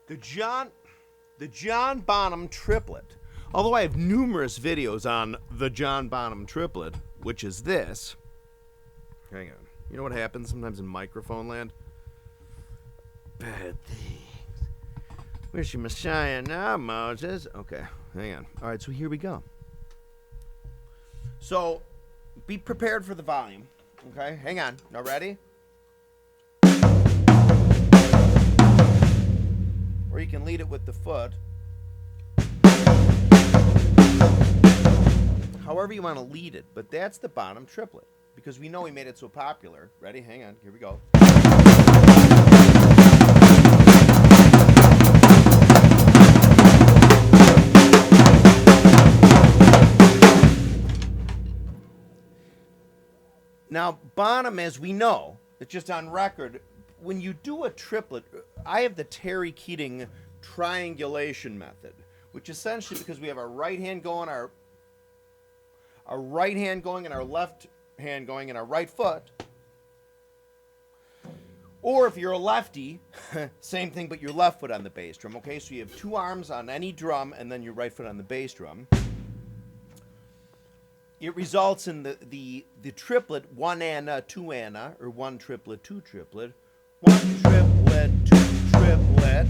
The John Bonham Triplet. Although I have numerous videos on the John Bonham Triplet, which is this. Hang on. You know what happens sometimes in microphone land? Bad things. Where's your Messiah now, Moses? Okay, hang on. All right, so here we go. So, be prepared for the volume. Okay, hang on. Now ready? Or you can lead it with the foot. However you want to lead it, but that's the Bonham Triplet because we know we made it so popular. Ready? Hang on. Here we go. Now, Bonham, as we know, it's just on record, when you do a triplet, I have the Terry Keating triangulation method, which essentially, because we have our right hand going, our right hand going, and our left hand going, and our right foot. Or if you're a lefty, same thing, but your left foot on the bass drum, okay? So you have two arms on any drum, and then your right foot on the bass drum. It results in the triplet, one Anna, two Anna, or one triplet, two triplet, one triplet, two triplet,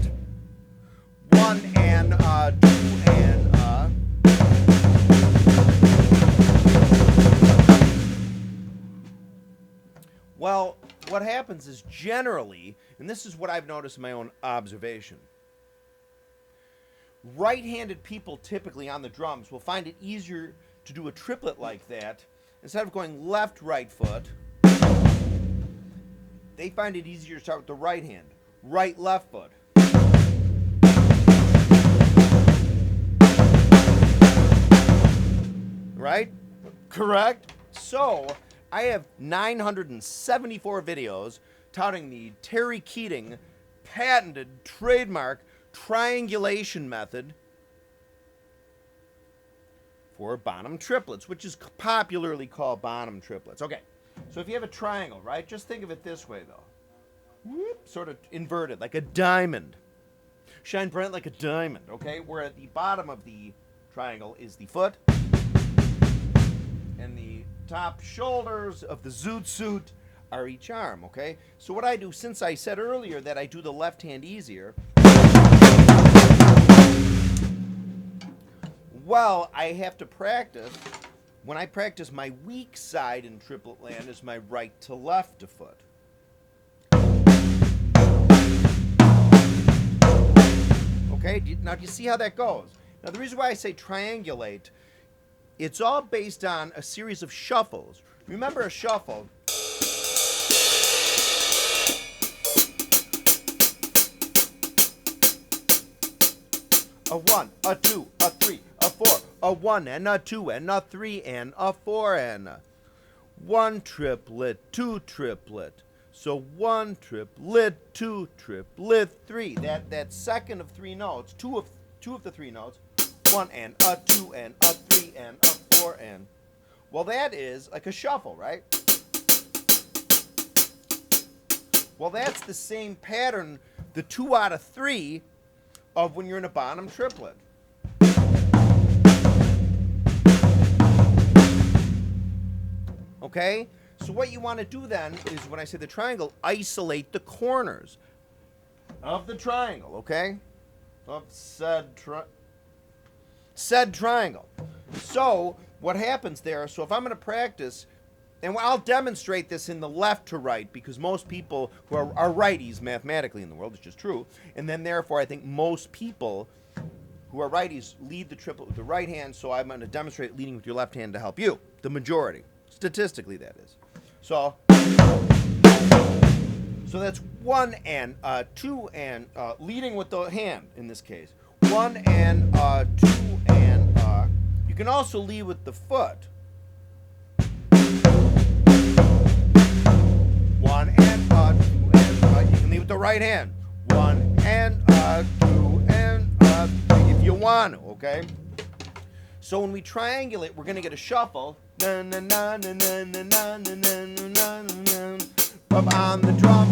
one Anna, two Anna. Well, what happens is generally, and this is what I've noticed in my own observation, right-handed people typically on the drums will find it easier to do a triplet like that. Instead of going left, right foot, they find it easier to start with the right hand, right, left foot. Right? Correct? So, I have 974 videos touting the Terry Keating patented trademark triangulation method for Bonham triplets, which is popularly called Bonham triplets. Okay, so if you have a triangle, right, just think of it this way, though. Whoop, sort of inverted, like a diamond. Shine bright like a diamond, okay? Where at the bottom of the triangle is the foot, and the top shoulders of the zoot suit are each arm, okay? So what I do, since I said earlier that I do the left hand easier, well, I have to practice. When I practice, my weak side in triplet land is my right to left to foot. Okay, now do you see how that goes? Now the reason why I say triangulate, it's all based on a series of shuffles. Remember a shuffle? A 1, a 2, a 3, a 4, a 1 and a 2 and a 3 and a 4 and a 1 triplet, 2 triplet. So 1 triplet, 2 triplet, 3. That second of 3 notes, two of the 3 notes, 1 and a 2 and a 3 and a 4 and. Well, that is like a shuffle, right? Well, that's the same pattern, the 2 out of 3 of when you're in a Bonham triplet. Okay? So what you want to do then is, when I say the triangle, isolate the corners of the triangle, okay? Of said triangle. So what happens there, so if I'm going to practice, and I'll demonstrate this in the left to right, because most people who are righties mathematically in the world, which is true, and then therefore I think most people who are righties lead the triplet with the right hand, so I'm going to demonstrate leading with your left hand to help you, the majority, statistically that is. So that's 1 and 2 and leading with the hand in this case. 1 and 2 and you can also lead with the foot. 1 and 2 and you can lead with the right hand. 1 and 2 and 3 if you want to, okay? So when we triangulate, we're going to get a shuffle. On the drums,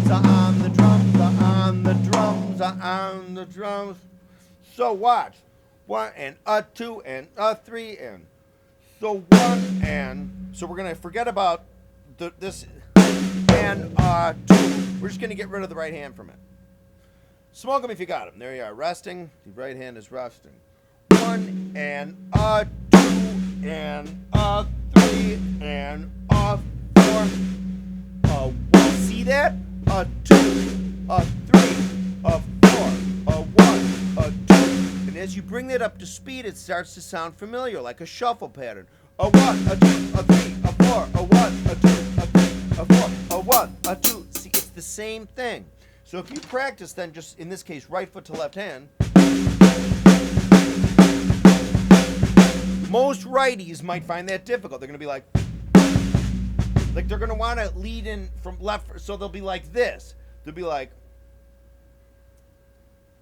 on the drums, on the drums, on the drums. So watch. 1 and a 2 and a 3 and so 1 and so we're gonna forget about this and 2. We're just gonna get rid of the right hand from it. Smoke them if you got them. There you are, resting. The right hand is resting. 1 and a 2 and a 3 and a 4. See that? A 2, a 3, a 4, a 1, a 2. And as you bring that up to speed, it starts to sound familiar, like a shuffle pattern. A 1, a 2, a 3, a 4, a 1, a 2, a 3, a 4, a 1, a 2. See, it's the same thing. So if you practice, then just, in this case, right foot to left hand, most righties might find that difficult. They're going to be like they're going to want to lead in from left, so they'll be like this. They'll be like,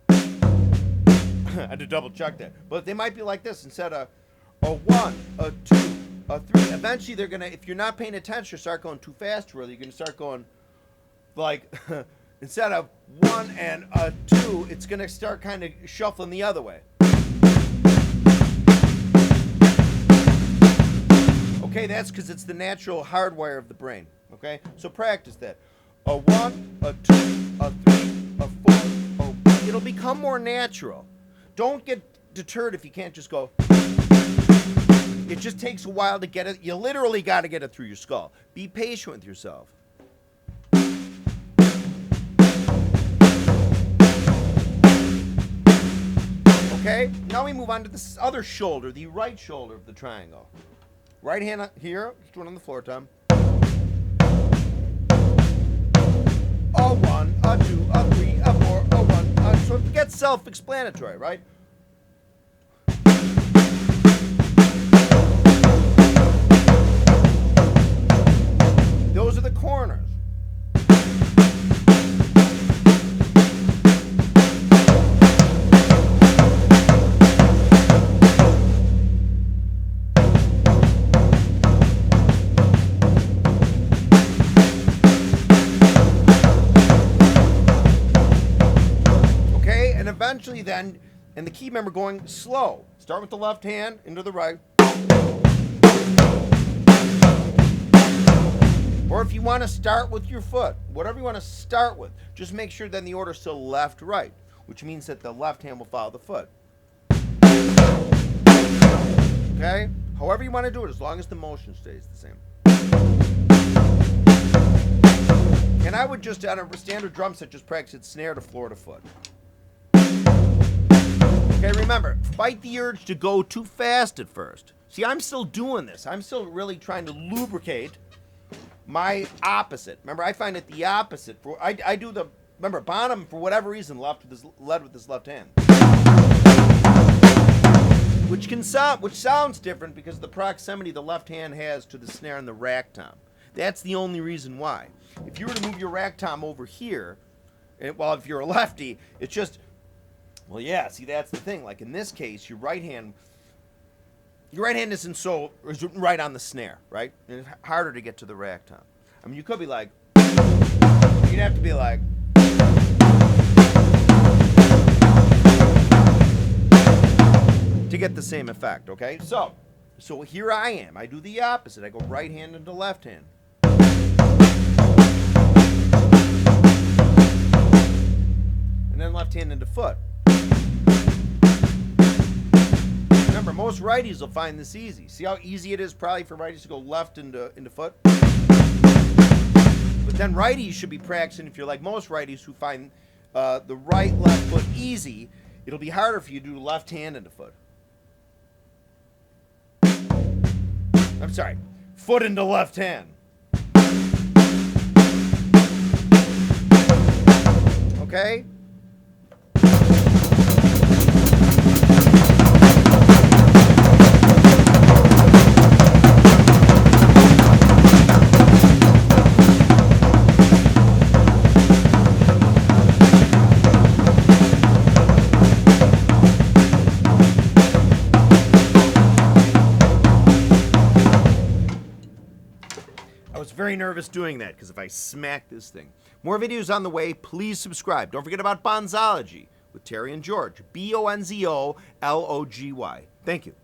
I had to double check that. But they might be like this instead of a 1, a 2, a 3. Eventually they're going to, if you're not paying attention, you start going too fast, really. You're going to start going like, instead of 1 and a 2, it's going to start kind of shuffling the other way. Okay, that's because it's the natural hardwire of the brain. Okay, so practice that. A 1, a 2, a 3, a 4, a 1. It'll become more natural. Don't get deterred if you can't just go. It just takes a while to get it. You literally got to get it through your skull. Be patient with yourself. Okay, now we move on to this other shoulder, the right shoulder of the triangle. Right hand here, just do it on the floor, Tom. A 1, a 2, a 3, a 4, a 1, a 2. So it gets self-explanatory, right? Those are the corners. Eventually then, and the key, remember, going slow. Start with the left hand into the right. Or if you want to start with your foot, whatever you want to start with, just make sure then the order is still left, right, which means that the left hand will follow the foot. Okay? However you want to do it, as long as the motion stays the same. And I would just, on a standard drum set, just practice it snare to floor to foot. Okay, remember, fight the urge to go too fast at first. See, I'm still doing this. I'm still really trying to lubricate my opposite. Remember, I find it the opposite. I do the, remember, Bonham, for whatever reason, led with his left hand. Which sounds different because of the proximity the left hand has to the snare and the rack tom. That's the only reason why. If you were to move your rack tom over here, well, if you're a lefty, it's just, well, yeah, see, that's the thing. Like in this case, your right hand isn't right on the snare, right? And it's harder to get to the rack tom. I mean, you could be like, you'd have to be like, to get the same effect, okay? So here I am. I do the opposite. I go right hand into left hand. And then left hand into foot. Remember, most righties will find this easy. See how easy it is probably for righties to go left into foot? But then righties should be practicing, if you're like most righties who find the right, left foot easy, it'll be harder for you to do left hand into foot. I'm sorry, foot into left hand. Okay? very nervous doing that because if I smack this thing. More videos on the way. Please subscribe. Don't forget about Bonzology with Terry and George. Bonzology. Thank you.